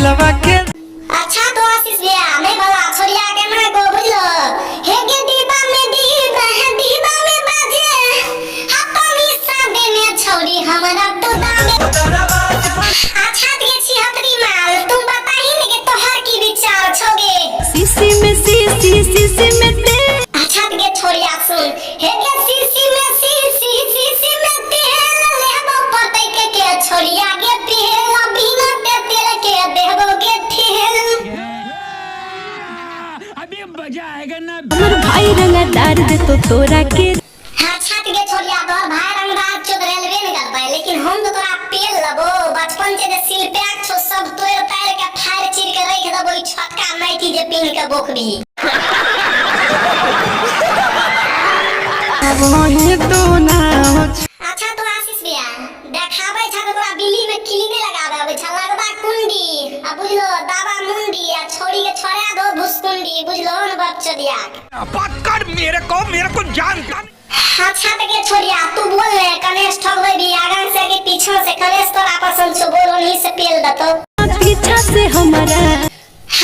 दिलवा के। अच्छा तो आशीष भैया नहीं बोला छोड़िया के ना को बुझलो हे गे दीवा में बाजे हाथमी सादे में छोड़ी हमरा तो दामे। अच्छा के छिहत्तरी माल तुम बताई नहीं कि तोहर की विचार छोगे सीसी में ते। अच्छा के छोड़िया सुन हे गे सीसी में तेल लेबो पटै के छोड़िया के तेल बिना तेल के देबो के तेल। अभी मजा आएगा ना। हमर भाई रंगदार दे तो तोरा के। हाँ छाट के छोड़िया तोर भाई रंगदार चोद रेलवे नहीं कर पाए लेकिन हम तो तोरा पेल लबो बचपन से जे सिल पैक छो सब तोड़ तार के फाड़ चीर के रख देबो ई छटका नाइटी जे पिन के बोकबी। अब वही तो ना हो। अच्छा तो आशीष भैया देखाबै छ तोरा बिल्ली में किली नहीं लगावे अबै छ लगदा कुंडी आ बुझलो दावा मुंडी आ छोड़ी के छोड़ा दो भुसकुंडी बुझलो न बच्चोदिया। पकड़ मेरे को जानता। अच्छा के छोड़िया तू बोल ले कनेश ठगबै भी आगा से के पीछे से कनेश तोरा पसंद छो बोलो नहीं से पेल दतो पीछा से हमारा।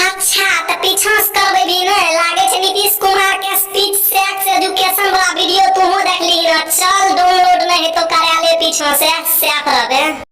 अच्छा त पीछा से करबै भी न लागे छै नीतीश कुमार के स्पीच सेक्स एजुकेशन वाला वीडियो तू हो देख ली न चल डाउनलोड नहीं तो कार्यालय पीछे से रहबे।